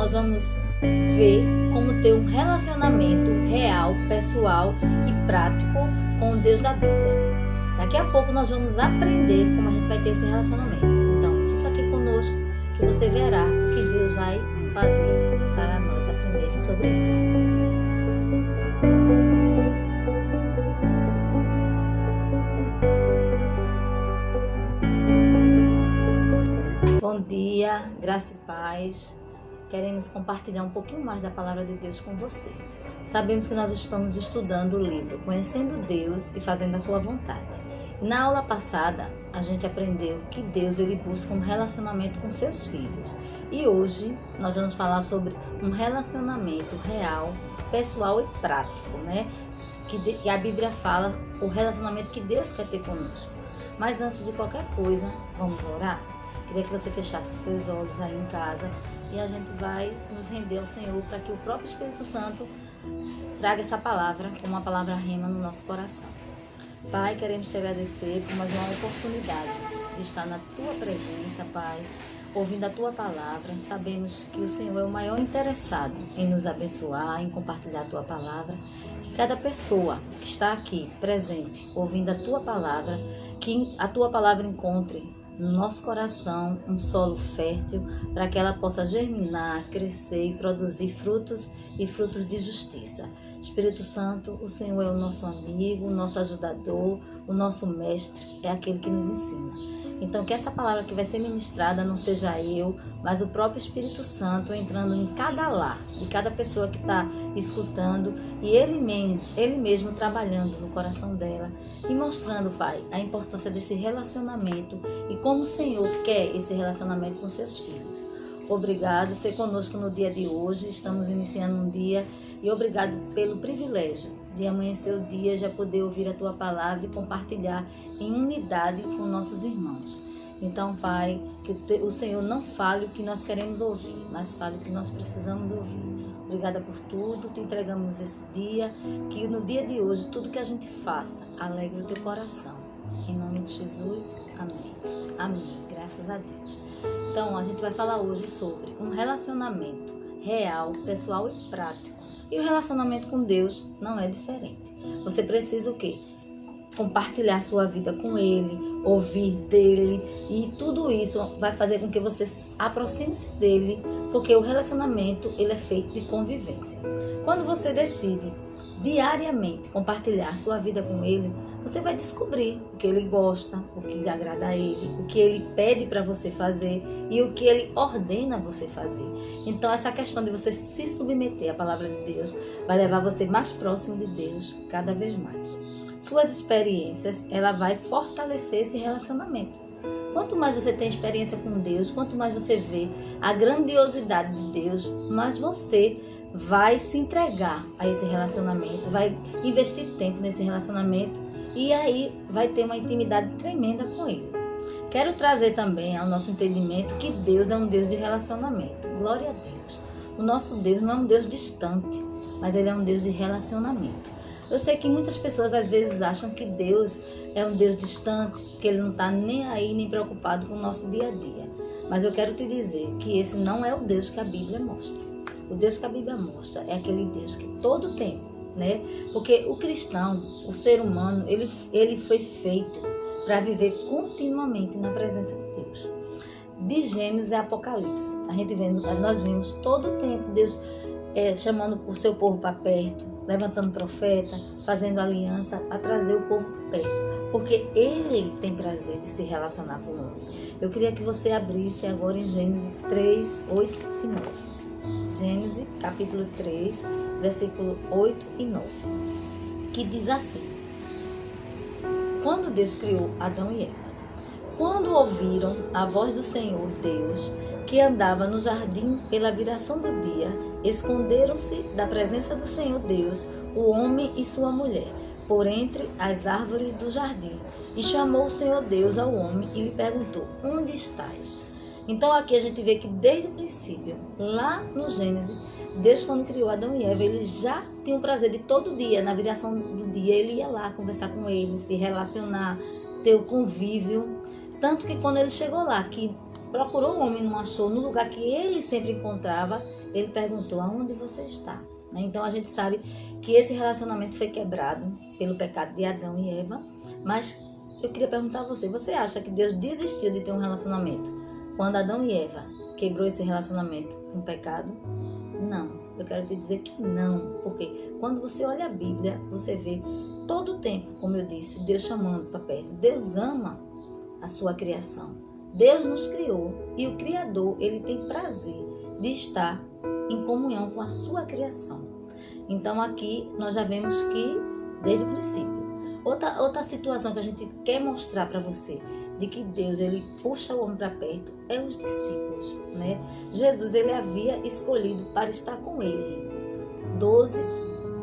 nós vamos ver como ter um relacionamento real, pessoal e prático com o Deus da Bíblia. Daqui a pouco nós vamos aprender como a gente vai ter esse relacionamento. Então, fica aqui conosco que você verá o que Deus vai fazer para nós aprendermos sobre isso. Bom dia, graça e paz. Queremos compartilhar um pouquinho mais da palavra de Deus com você. Sabemos que nós estamos estudando o livro Conhecendo Deus e Fazendo a Sua Vontade. Na aula passada, a gente aprendeu que Deus ele busca um relacionamento com seus filhos. E hoje nós vamos falar sobre um relacionamento real, pessoal e prático, né? Que a Bíblia fala o relacionamento que Deus quer ter conosco. Mas antes de qualquer coisa, vamos orar? Queria que você fechasse os seus olhos aí em casa e a gente vai nos render ao Senhor para que o próprio Espírito Santo traga essa palavra como uma palavra rema no nosso coração. Pai, queremos te agradecer por mais uma oportunidade de estar na tua presença, Pai, ouvindo a tua palavra. Sabemos que o Senhor é o maior interessado em nos abençoar, em compartilhar a tua palavra. Que cada pessoa que está aqui presente, ouvindo a tua palavra, que a tua palavra encontre no nosso coração um solo fértil para que ela possa germinar, crescer e produzir frutos e frutos de justiça. Espírito Santo, o Senhor é o nosso amigo, o nosso ajudador, o nosso mestre, é aquele que nos ensina. Então que essa palavra que vai ser ministrada não seja eu, mas o próprio Espírito Santo entrando em cada lar, de cada pessoa que está escutando e ele mesmo trabalhando no coração dela e mostrando, Pai, a importância desse relacionamento e como o Senhor quer esse relacionamento com seus filhos. Obrigado, ser conosco no dia de hoje, estamos iniciando um dia e obrigado pelo privilégio de amanhecer o dia, já poder ouvir a tua palavra e compartilhar em unidade com nossos irmãos. Então, Pai, que o Senhor não fale o que nós queremos ouvir, mas fale o que nós precisamos ouvir. Obrigada por tudo, te entregamos esse dia, que no dia de hoje, tudo que a gente faça, alegre o teu coração. Em nome de Jesus, amém. Amém, graças a Deus. Então, a gente vai falar hoje sobre um relacionamento real, pessoal e prático. E o relacionamento com Deus não é diferente. Você precisa o quê? Compartilhar sua vida com Ele, ouvir dele, e tudo isso vai fazer com que você aproxime-se dele, porque o relacionamento ele é feito de convivência. Quando você decide diariamente compartilhar sua vida com Ele, você vai descobrir o que Ele gosta, o que lhe agrada a Ele, o que Ele pede para você fazer e o que Ele ordena você fazer. Então essa questão de você se submeter à palavra de Deus vai levar você mais próximo de Deus cada vez mais. Suas experiências, ela vai fortalecer esse relacionamento. Quanto mais você tem experiência com Deus, quanto mais você vê a grandiosidade de Deus, mais você vai se entregar a esse relacionamento, vai investir tempo nesse relacionamento e aí vai ter uma intimidade tremenda com Ele. Quero trazer também ao nosso entendimento que Deus é um Deus de relacionamento. Glória a Deus. O nosso Deus não é um Deus distante, mas Ele é um Deus de relacionamento. Eu sei que muitas pessoas às vezes acham que Deus é um Deus distante, que Ele não está nem aí, nem preocupado com o nosso dia a dia. Mas eu quero te dizer que esse não é o Deus que a Bíblia mostra. O Deus que a Bíblia mostra é aquele Deus que todo tempo, né? Porque o cristão, o ser humano, ele foi feito para viver continuamente na presença de Deus. De Gênesis a Apocalipse, nós vimos todo o tempo Deus chamando o seu povo para perto, levantando profeta, fazendo aliança, a trazer o povo para perto, porque Ele tem prazer de se relacionar com o homem. Eu queria que você abrisse agora em Gênesis 3, 8 e 9. Gênesis capítulo 3, versículo 8 e 9, que diz assim: Quando Deus criou Adão e Eva, quando ouviram a voz do Senhor Deus, que andava no jardim pela viração do dia, esconderam-se da presença do Senhor Deus, o homem e sua mulher, por entre as árvores do jardim. E chamou o Senhor Deus ao homem e lhe perguntou: onde estás? Então aqui a gente vê que desde o princípio, lá no Gênesis, Deus quando criou Adão e Eva, ele já tinha o prazer de todo dia, na viração do dia, ele ia lá conversar com ele, se relacionar, ter o convívio. Tanto que quando ele chegou lá, que procurou o homem e não achou, no lugar que ele sempre encontrava, ele perguntou: aonde você está? Então a gente sabe que esse relacionamento foi quebrado pelo pecado de Adão e Eva, mas eu queria perguntar a você: você acha que Deus desistiu de ter um relacionamento quando Adão e Eva quebrou esse relacionamento com o pecado? Não, eu quero te dizer que não, porque quando você olha a Bíblia, você vê todo o tempo, como eu disse, Deus chamando para perto. Deus ama a sua criação. Deus nos criou e o Criador, ele tem prazer de estar em comunhão com a sua criação. Então aqui nós já vemos que, desde o princípio, outra situação que a gente quer mostrar para você, de que Deus, ele puxa o homem para perto, é os discípulos, né? Jesus, ele havia escolhido para estar com ele 12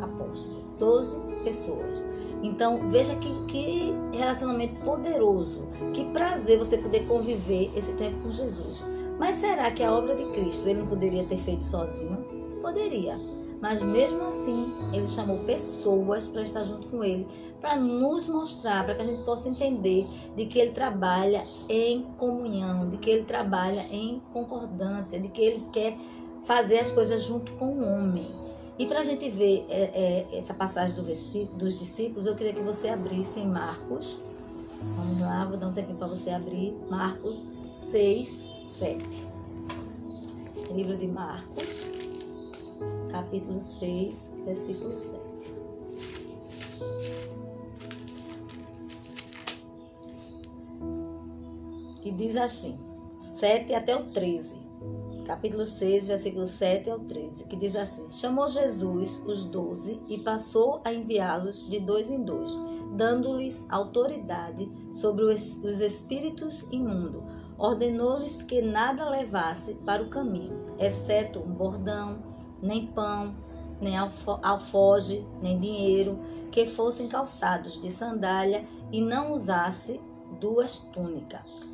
apóstolos, 12 pessoas. Então, veja que relacionamento poderoso, que prazer você poder conviver esse tempo com Jesus. Mas será que a obra de Cristo ele não poderia ter feito sozinho? Poderia. Mas mesmo assim, ele chamou pessoas para estar junto com ele, para nos mostrar, para que a gente possa entender de que ele trabalha em comunhão, de que ele trabalha em concordância, de que ele quer fazer as coisas junto com o homem. E para a gente ver essa passagem dos discípulos, eu queria que você abrisse em Marcos. Vamos lá, vou dar um tempinho para você abrir. Marcos 6, 7. Livro de Marcos, capítulo 6, versículo 7. Que diz assim, 7 até o 13. Capítulo 6, versículo 7 ao 13, que diz assim: chamou Jesus os 12 e passou a enviá-los de 2 em 2, dando-lhes autoridade sobre os espíritos imundos. Ordenou-lhes que nada levasse para o caminho, exceto um bordão, nem pão, nem alforge, nem dinheiro, que fossem calçados de sandália e não usasse 2 túnicas.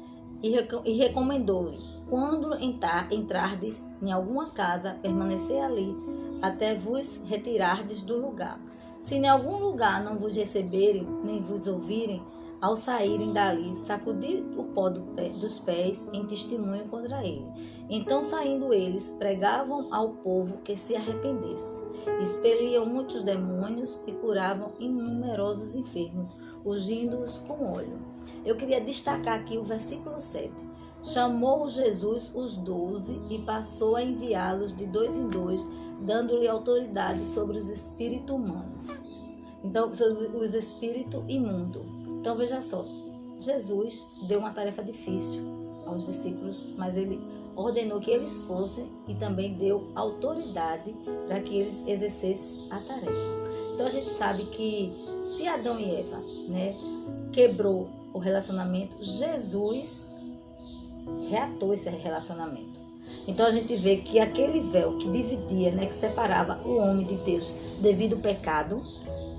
E recomendou-lhe: quando entrardes em alguma casa, permanecer ali, até vos retirardes do lugar. Se em algum lugar não vos receberem, nem vos ouvirem, ao saírem dali, sacudi o pó dos pés em testemunho contra ele. Então, saindo eles, pregavam ao povo que se arrependesse. Expeliam muitos demônios e curavam inumerosos enfermos, ungindo-os com óleo. Eu queria destacar aqui o versículo 7. Chamou Jesus os 12 e passou a enviá-los de 2 em 2, dando-lhe autoridade sobre os espíritos humanos. Então, sobre os espíritos imundos. Então, veja só, Jesus deu uma tarefa difícil aos discípulos, mas ele ordenou que eles fossem e também deu autoridade para que eles exercessem a tarefa. Então, a gente sabe que se Adão e Eva, né, quebrou o relacionamento, Jesus reatou esse relacionamento. Então, a gente vê que aquele véu que dividia, né, que separava o homem de Deus devido ao pecado,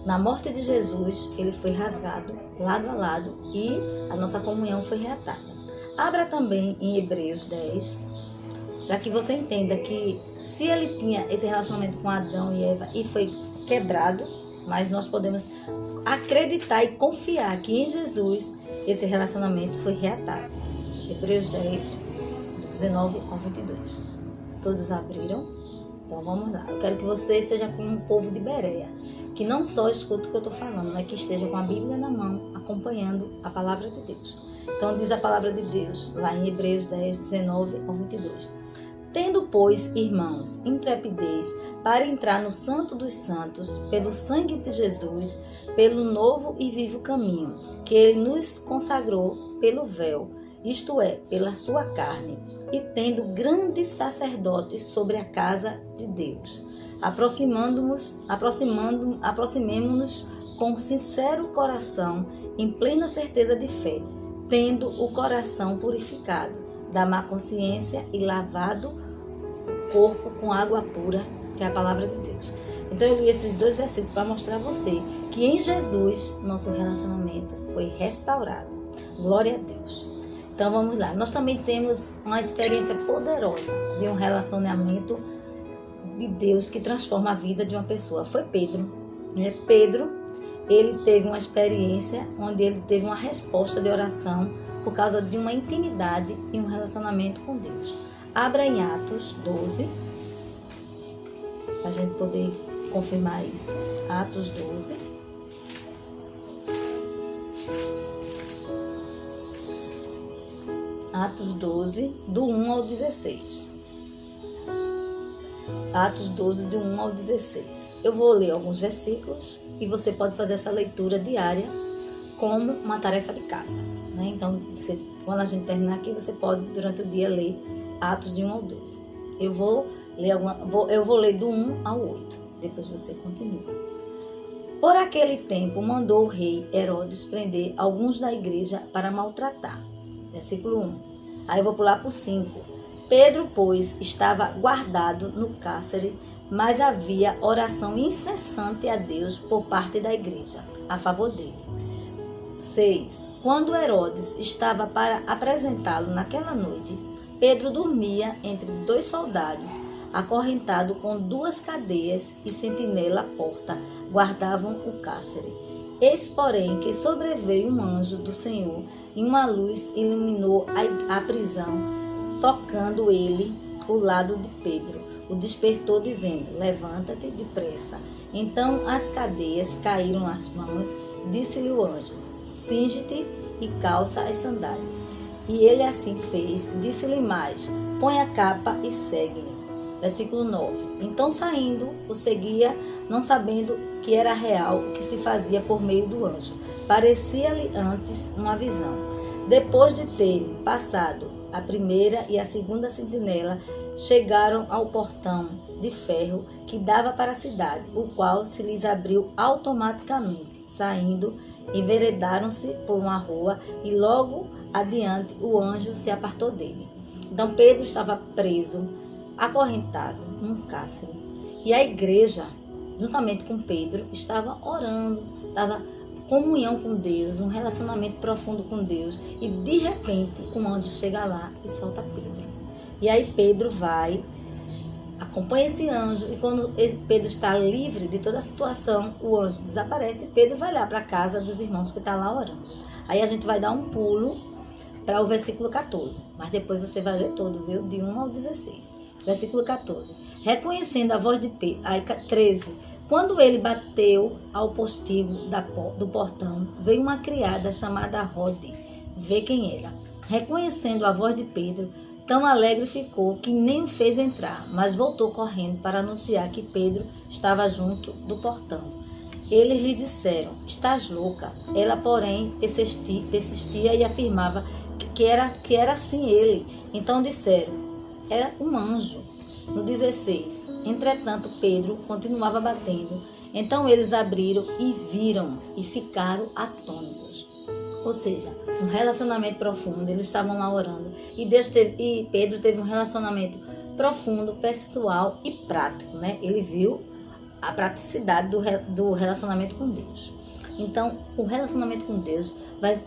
na morte de Jesus, ele foi rasgado lado a lado e a nossa comunhão foi reatada. Abra também em Hebreus 10, para que você entenda que se ele tinha esse relacionamento com Adão e Eva e foi quebrado, mas nós podemos acreditar e confiar que em Jesus esse relacionamento foi reatado. Hebreus 10, 19 ao 22. Todos abriram? Então vamos lá. Eu quero que você seja como um povo de Bereia, que não só escuta o que eu estou falando, mas que esteja com a Bíblia na mão, acompanhando a palavra de Deus. Então diz a palavra de Deus, lá em Hebreus 10, 19 ao 22. Tendo, pois, irmãos, intrepidez para entrar no Santo dos Santos, pelo sangue de Jesus, pelo novo e vivo caminho, que ele nos consagrou pelo véu, isto é, pela sua carne, e tendo grandes sacerdotes sobre a casa de Deus. Aproximemo-nos com sincero coração, em plena certeza de fé, tendo o coração purificado da má consciência e lavado o corpo com água pura, que é a palavra de Deus. Então eu li esses 2 versículos para mostrar a você que em Jesus nosso relacionamento foi restaurado. Glória a Deus. Então vamos lá. Nós também temos uma experiência poderosa de um relacionamento de Deus que transforma a vida de uma pessoa. Foi Pedro, né? Pedro, ele teve uma experiência onde ele teve uma resposta de oração por causa de uma intimidade e um relacionamento com Deus. Abra em Atos 12, para a gente poder confirmar isso. Atos 12. Atos 12, do 1 ao 16. Atos 12, do 1 ao 16. Eu vou ler alguns versículos e você pode fazer essa leitura diária como uma tarefa de casa, né? Então, quando a gente terminar aqui, você pode, durante o dia, ler Atos de 1 ao 12. Eu vou ler do 1 ao 8. Depois você continua. Por aquele tempo, mandou o rei Herodes prender alguns da igreja para maltratar. Versículo 1. Aí eu vou pular para o 5. Pedro, pois, estava guardado no cárcere, mas havia oração incessante a Deus por parte da igreja, a favor dele. 6. Quando Herodes estava para apresentá-lo naquela noite, Pedro dormia entre 2 soldados, acorrentado com 2 cadeias e sentinela à porta, guardavam o cárcere. Eis, porém, que sobreveio um anjo do Senhor, e uma luz iluminou a prisão, tocando ele o lado de Pedro. O despertou, dizendo: levanta-te depressa. Então as cadeias caíram às mãos. Disse-lhe o anjo: cinge-te e calça as sandálias. E ele assim fez. Disse-lhe mais: põe a capa e segue-me. Versículo 9. Então, saindo, o seguia, não sabendo que era real o que se fazia por meio do anjo. Parecia-lhe antes uma visão. Depois de terem passado a primeira e a segunda sentinela, chegaram ao portão de ferro que dava para a cidade, o qual se lhes abriu automaticamente. Saindo, enveredaram-se por uma rua e logo adiante o anjo se apartou dele. Então Pedro estava preso, acorrentado num cárcere. E a igreja, juntamente com Pedro, estava orando, estava em comunhão com Deus, um relacionamento profundo com Deus. E de repente, um anjo chega lá e solta Pedro. E aí Pedro vai, acompanha esse anjo, e quando Pedro está livre de toda a situação, o anjo desaparece e Pedro vai lá para a casa dos irmãos que estão lá orando. Aí a gente vai dar um pulo para o versículo 14, mas depois você vai ler todo, viu? De 1 ao 16. Versículo 14. Reconhecendo a voz de Pedro. Aí 13. Quando ele bateu ao postigo do portão, veio uma criada chamada Rode ver quem era. Reconhecendo a voz de Pedro, tão alegre ficou que nem o fez entrar, mas voltou correndo para anunciar que Pedro estava junto do portão. Eles lhe disseram: estás louca. Ela, porém, persistia e afirmava que era assim ele. Então disseram: é um anjo. No 16. Entretanto, Pedro continuava batendo. Então eles abriram e viram e ficaram atônitos. Ou seja, um relacionamento profundo. Eles estavam lá orando. E Pedro teve um relacionamento profundo, pessoal e prático, né? Ele viu a praticidade do relacionamento com Deus. Então, o relacionamento com Deus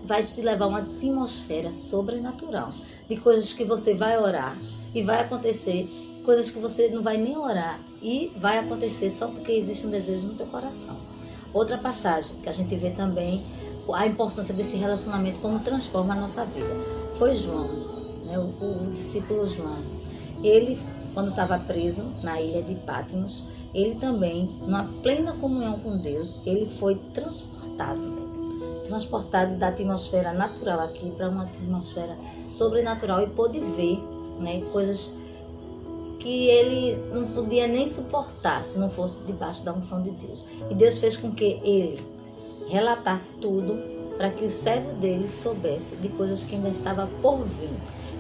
vai te levar a uma atmosfera sobrenatural. De coisas que você vai orar e vai acontecer, coisas que você não vai nem orar e vai acontecer só porque existe um desejo no teu coração. Outra passagem que a gente vê também a importância desse relacionamento, como transforma a nossa vida, foi João, né? o discípulo João. Ele, quando estava preso na ilha de Patmos, ele também, numa plena comunhão com Deus, ele foi transportado da atmosfera natural aqui para uma atmosfera sobrenatural e pôde ver, né, coisas que ele não podia nem suportar se não fosse debaixo da unção de Deus. E Deus fez com que ele relatasse tudo para que o servo dele soubesse de coisas que ainda estava por vir.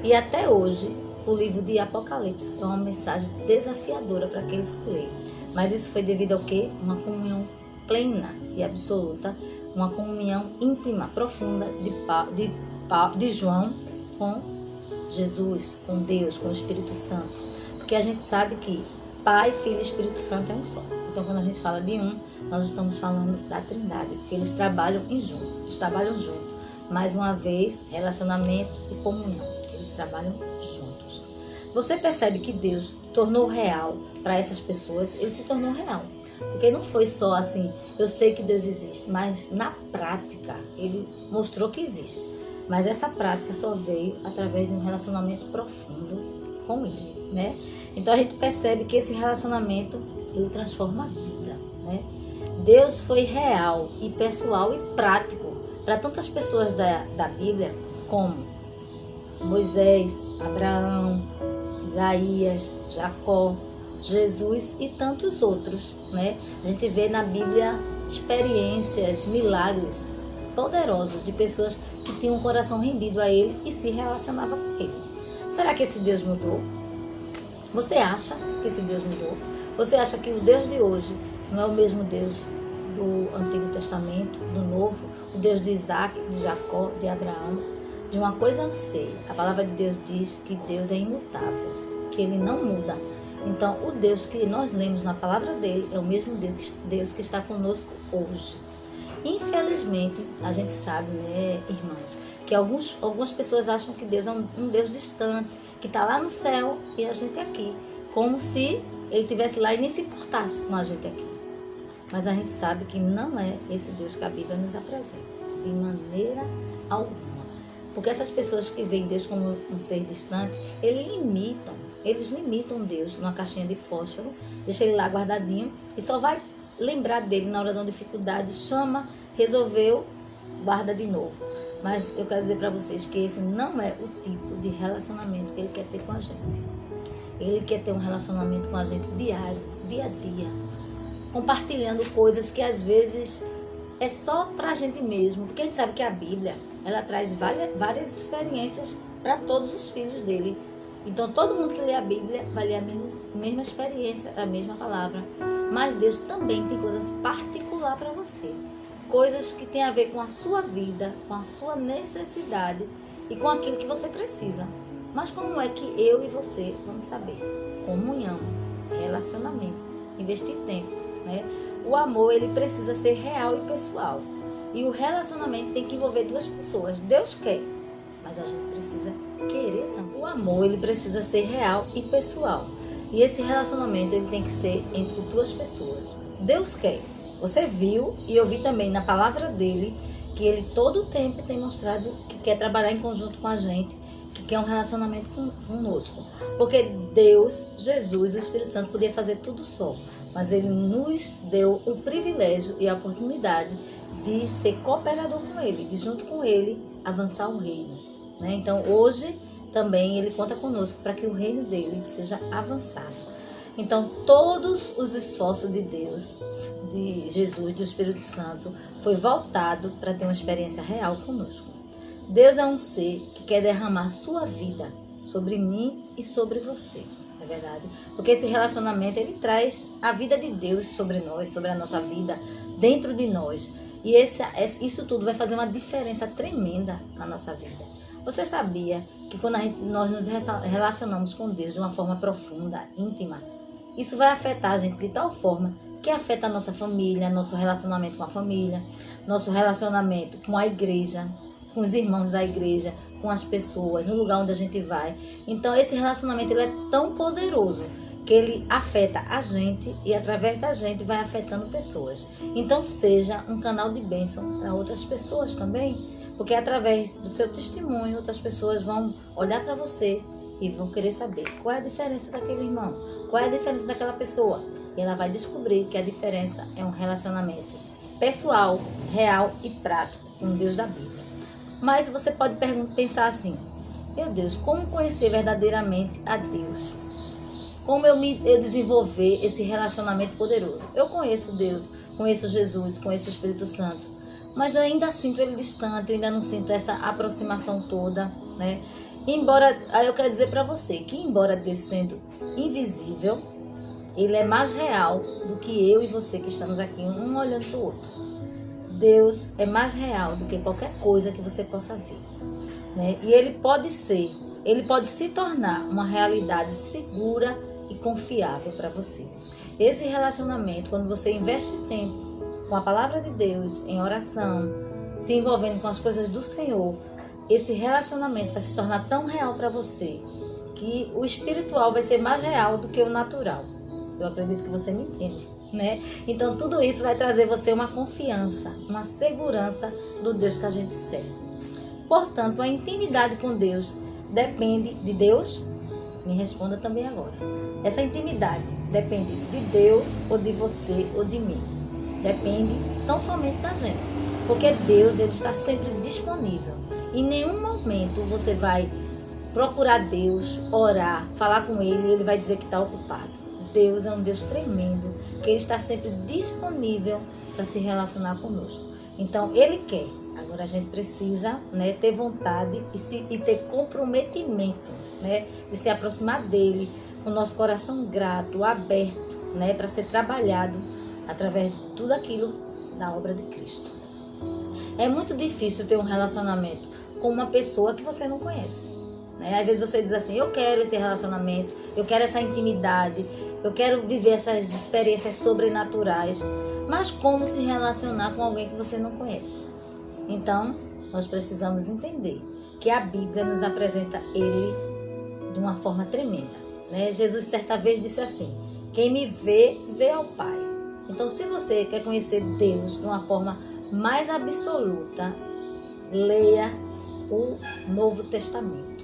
E até hoje, o livro de Apocalipse é uma mensagem desafiadora para aqueles que leem. Mas isso foi devido ao quê? Uma comunhão plena e absoluta, uma comunhão íntima, profunda de João com Jesus, com Deus, com o Espírito Santo. Porque a gente sabe que Pai, Filho e Espírito Santo é um só. Então, quando a gente fala de um, nós estamos falando da Trindade, porque eles trabalham juntos. Mais uma vez, relacionamento e comunhão. Eles trabalham juntos. Você percebe que Deus tornou real para essas pessoas, ele se tornou real. Porque não foi só assim, eu sei que Deus existe, mas na prática ele mostrou que existe. Mas essa prática só veio através de um relacionamento profundo com ele, né? Então a gente percebe que esse relacionamento ele transforma a vida, né? Deus foi real e pessoal e prático para tantas pessoas da Bíblia, como Moisés, Abraão, Isaías, Jacó, Jesus e tantos outros, né? A gente vê na Bíblia experiências, milagres poderosos de pessoas que tinham um coração rendido a Ele e se relacionavam com Ele. Será que esse Deus mudou? Você acha que esse Deus mudou? Você acha que o Deus de hoje não é o mesmo Deus do Antigo Testamento, do Novo? O Deus de Isaac, de Jacó, de Abraão? De uma coisa eu não sei. A palavra de Deus diz que Deus é imutável, que Ele não muda. Então, o Deus que nós lemos na palavra dele é o mesmo Deus que está conosco hoje. Infelizmente, a gente sabe, né, irmãos, que algumas pessoas acham que Deus é um Deus distante, que está lá no céu e a gente aqui, como se ele estivesse lá e nem se importasse com a gente aqui. Mas a gente sabe que não é esse Deus que a Bíblia nos apresenta, de maneira alguma. Porque essas pessoas que veem Deus como um ser distante, eles limitam Deus numa caixinha de fósforo, deixa ele lá guardadinho e só vai lembrar dele na hora de uma dificuldade, chama, resolveu, guarda de novo. Mas eu quero dizer para vocês que esse não é o tipo de relacionamento que ele quer ter com a gente. Ele quer ter um relacionamento com a gente diário, dia a dia, compartilhando coisas que às vezes é só para a gente mesmo, porque a gente sabe que a Bíblia, ela traz várias experiências para todos os filhos dele. Então, todo mundo que lê a Bíblia vai ler a mesma experiência, a mesma palavra. Mas Deus também tem coisas particulares para você. Coisas que têm a ver com a sua vida, com a sua necessidade e com aquilo que você precisa. Mas como é que eu e você vamos saber? Comunhão, relacionamento, investir tempo, né? O amor, ele precisa ser real e pessoal. E o relacionamento tem que envolver duas pessoas. Deus quer, mas a gente precisa querer também. O amor, ele precisa ser real e pessoal. E esse relacionamento, ele tem que ser entre duas pessoas. Deus quer. Você viu e eu vi também na palavra dele que ele todo o tempo tem mostrado que quer trabalhar em conjunto com a gente, que quer um relacionamento conosco. Porque Deus, Jesus, o Espírito Santo podia fazer tudo só, mas ele nos deu o privilégio e a oportunidade de ser cooperador com ele, de junto com ele avançar o reino, né? Então hoje também ele conta conosco para que o reino dele seja avançado. Então todos os esforços de Deus, de Jesus, do Espírito Santo, foi voltado para ter uma experiência real conosco. Deus é um ser que quer derramar sua vida sobre mim e sobre você, é verdade? Porque esse relacionamento, ele traz a vida de Deus sobre nós, sobre a nossa vida, dentro de nós. E isso tudo vai fazer uma diferença tremenda na nossa vida. Você sabia que quando nós nos relacionamos com Deus de uma forma profunda, íntima, isso vai afetar a gente de tal forma que afeta a nossa família, nosso relacionamento com a família, nosso relacionamento com a igreja, com os irmãos da igreja, com as pessoas, no lugar onde a gente vai. Então esse relacionamento, ele é tão poderoso que ele afeta a gente e através da gente vai afetando pessoas. Então seja um canal de bênção para outras pessoas também, porque através do seu testemunho outras pessoas vão olhar para você e vão querer saber qual é a diferença daquele irmão, qual é a diferença daquela pessoa. E ela vai descobrir que a diferença é um relacionamento pessoal, real e prático com o Deus da Bíblia. Mas você pode pensar assim: meu Deus, como conhecer verdadeiramente a Deus? Como eu desenvolver esse relacionamento poderoso? Eu conheço Deus, conheço Jesus, conheço o Espírito Santo, mas eu ainda sinto ele distante, eu ainda não sinto essa aproximação toda, né? Aí eu quero dizer para você que, embora Deus sendo invisível, ele é mais real do que eu e você que estamos aqui, um olhando para o outro. Deus é mais real do que qualquer coisa que você possa ver, né? E ele pode se tornar uma realidade segura e confiável para você. Esse relacionamento, quando você investe tempo com a palavra de Deus, em oração, se envolvendo com as coisas do Senhor, esse relacionamento vai se tornar tão real para você que o espiritual vai ser mais real do que o natural. Eu acredito que você me entende, né? Então tudo isso vai trazer você uma confiança, uma segurança do Deus que a gente serve. Portanto, a intimidade com Deus depende de Deus Me responda também agora. Essa intimidade depende de Deus ou de você ou de mim? Depende tão somente da gente. Porque Deus, ele está sempre disponível. Em nenhum momento você vai procurar Deus, orar, falar com Ele e Ele vai dizer que está ocupado. Deus é um Deus tremendo, que Ele está sempre disponível para se relacionar conosco. Então, Ele quer. Agora a gente precisa, né, ter vontade e ter comprometimento, né, de se aproximar dEle com o nosso coração grato, aberto, né, para ser trabalhado através de tudo aquilo da obra de Cristo. É muito difícil ter um relacionamento com uma pessoa que você não conhece. Né? Às vezes você diz assim, eu quero esse relacionamento, eu quero essa intimidade, eu quero viver essas experiências sobrenaturais, mas como se relacionar com alguém que você não conhece? Então, nós precisamos entender que a Bíblia nos apresenta Ele de uma forma tremenda. Né? Jesus certa vez disse assim, quem me vê, vê ao Pai. Então, se você quer conhecer Deus de uma forma mais absoluta, leia o Novo Testamento.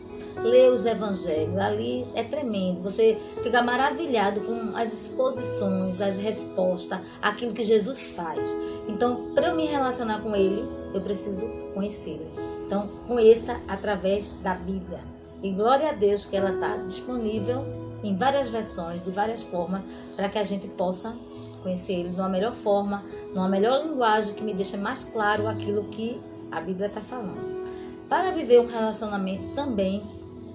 Leia os Evangelhos, ali é tremendo. Você fica maravilhado com as exposições, as respostas, aquilo que Jesus faz. Então, para eu me relacionar com Ele, eu preciso conhecê-lo. Então, conheça através da Bíblia. E glória a Deus que ela está disponível em várias versões, de várias formas, para que a gente possa conhecer Ele de uma melhor forma, numa melhor linguagem que me deixe mais claro aquilo que a Bíblia está falando. Para viver um relacionamento também,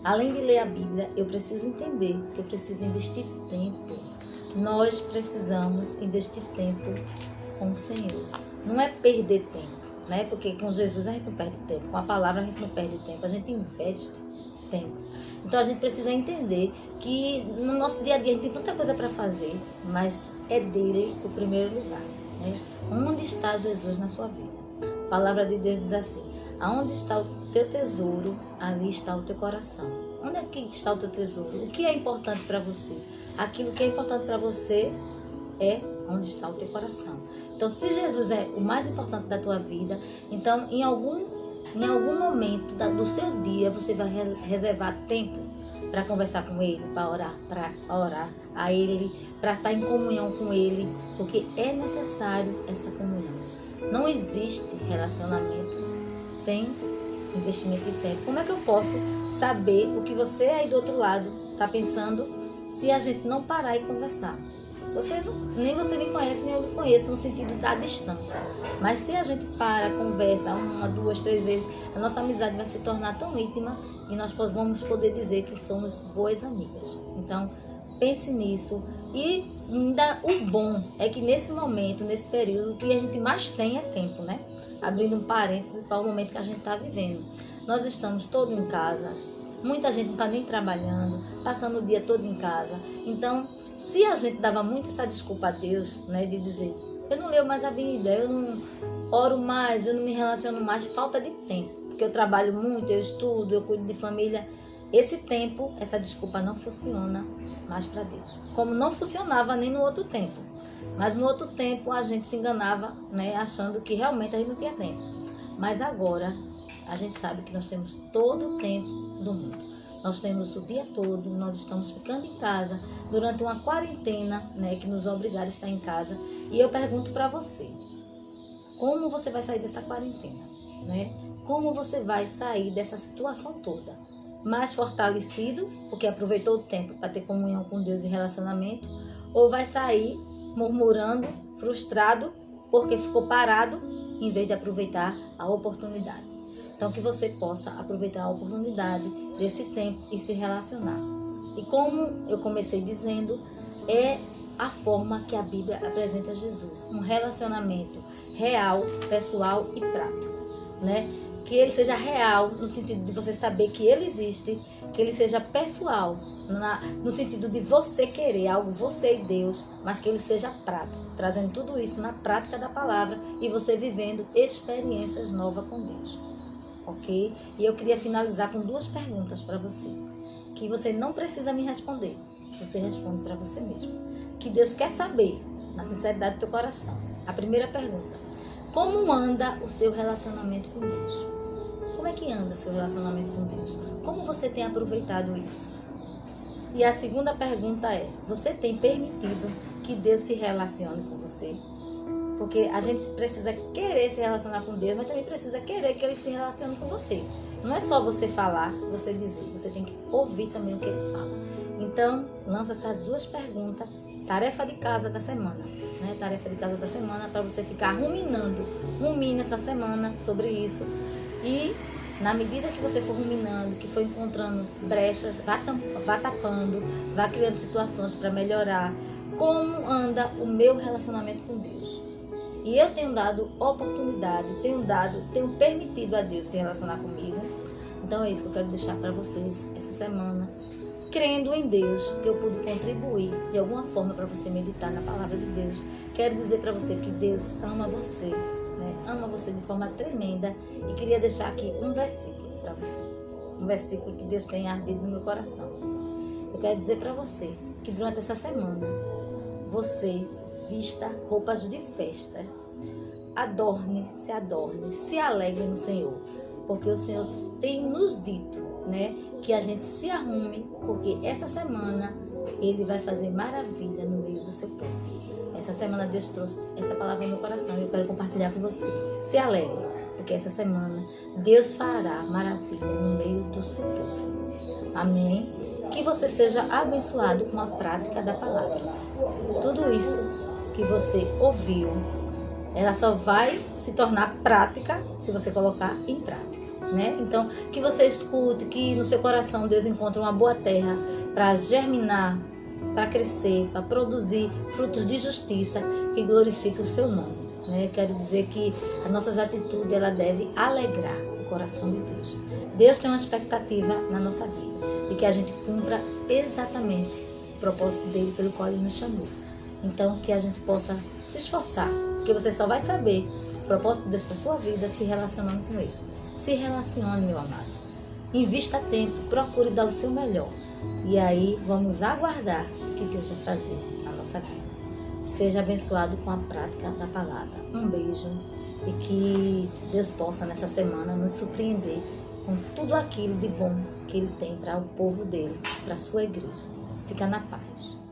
além de ler a Bíblia, eu preciso entender que eu preciso investir tempo. Nós precisamos investir tempo com o Senhor. Não é perder tempo, né? Porque com Jesus a gente não perde tempo, com a palavra a gente não perde tempo, a gente investe tempo. Então a gente precisa entender que no nosso dia a dia a gente tem tanta coisa para fazer, mas é dele o primeiro lugar. Né? Onde está Jesus na sua vida? A palavra de Deus diz assim, aonde está o teu tesouro, ali está o teu coração. Onde é que está o teu tesouro? O que é importante para você? Aquilo que é importante para você é onde está o teu coração. Então, se Jesus é o mais importante da tua vida, então em algum momento do seu dia você vai reservar tempo para conversar com Ele, para orar a Ele, para estar em comunhão com Ele, porque é necessário essa comunhão. Não existe relacionamento sem investimento de tempo. Como é que eu posso saber o que você aí do outro lado está pensando se a gente não parar e conversar? Nem você me conhece, nem eu me conheço no sentido da distância. Mas se a gente para, conversa 1, 2, 3 vezes, a nossa amizade vai se tornar tão íntima e nós vamos poder dizer que somos boas amigas. Então, pense nisso. E ainda o bom é que nesse momento, nesse período, o que a gente mais tem é tempo, né? Abrindo um parêntese para o momento que a gente está vivendo. Nós estamos todos em casa, muita gente não está nem trabalhando, passando o dia todo em casa. Então, se a gente dava muito essa desculpa a Deus, né, de dizer, eu não leio mais a Bíblia, eu não oro mais, eu não me relaciono mais, falta de tempo, porque eu trabalho muito, eu estudo, eu cuido de família. Esse tempo, essa desculpa não funciona mais para Deus, como não funcionava nem no outro tempo. Mas no outro tempo a gente se enganava, né, achando que realmente a gente não tinha tempo. Mas agora a gente sabe que nós temos todo o tempo do mundo. Nós temos o dia todo, nós estamos ficando em casa durante uma quarentena, né, que nos obriga a estar em casa. E eu pergunto para você, como você vai sair dessa quarentena? Né? Como você vai sair dessa situação toda? Mais fortalecido, porque aproveitou o tempo para ter comunhão com Deus e relacionamento, ou vai sair murmurando, frustrado, porque ficou parado, em vez de aproveitar a oportunidade? Então, que você possa aproveitar a oportunidade desse tempo e se relacionar. E como eu comecei dizendo, é a forma que a Bíblia apresenta Jesus. Um relacionamento real, pessoal e prático. Né? Que ele seja real, no sentido de você saber que ele existe, que ele seja pessoal, no sentido de você querer algo, você e Deus, mas que ele seja prático, trazendo tudo isso na prática da palavra e você vivendo experiências novas com Deus. Ok? E eu queria finalizar com 2 perguntas para você, que você não precisa me responder, você responde para você mesmo, que Deus quer saber, na sinceridade do teu coração. A primeira pergunta, como anda o seu relacionamento com Deus? Como é que anda seu relacionamento com Deus? Como você tem aproveitado isso? E a segunda pergunta é: você tem permitido que Deus se relacione com você? Porque a gente precisa querer se relacionar com Deus, mas também precisa querer que Ele se relacione com você. Não é só você falar, você dizer, você tem que ouvir também o que Ele fala. Então, lança essas duas perguntas, tarefa de casa da semana, né? Tarefa de casa da semana para você ficar rumine essa semana sobre isso. E na medida que você for ruminando, que for encontrando brechas, vá tapando, vá criando situações para melhorar. Como anda o meu relacionamento com Deus? E eu tenho dado oportunidade, tenho permitido a Deus se relacionar comigo. Então é isso que eu quero deixar para vocês essa semana. Crendo em Deus, que eu pude contribuir de alguma forma para você meditar na palavra de Deus. Quero dizer para você que Deus ama você, né? Ama você de forma tremenda. E queria deixar aqui um versículo para você. Um versículo que Deus tem ardido no meu coração. Eu quero dizer para você que durante essa semana você vista roupas de festa, adorne, se alegre no Senhor, porque o Senhor tem nos dito, né, que a gente se arrume, porque essa semana Ele vai fazer maravilha no meio do seu povo. Essa semana Deus trouxe essa palavra no meu coração e eu quero compartilhar com você. Se alegre, porque essa semana Deus fará maravilha no meio do seu povo. Amém? Que você seja abençoado com a prática da palavra. Tudo isso que você ouviu, ela só vai se tornar prática se você colocar em prática, né? Então, que você escute, que no seu coração Deus encontre uma boa terra para germinar, para crescer, para produzir frutos de justiça que glorifiquem o seu nome, né? Quero dizer que as nossas atitudes, ela deve alegrar o coração de Deus. Deus tem uma expectativa na nossa vida, de que a gente cumpra exatamente o propósito dele pelo qual ele nos chamou. Então, que a gente possa se esforçar, porque você só vai saber o propósito de Deus para sua vida se relacionando com Ele. Se relacione, meu amado. Invista tempo, procure dar o seu melhor. E aí, vamos aguardar o que Deus vai fazer na nossa vida. Seja abençoado com a prática da palavra. Um beijo e que Deus possa, nessa semana, nos surpreender com tudo aquilo de bom que Ele tem para o povo dele, para a sua igreja. Fica na paz.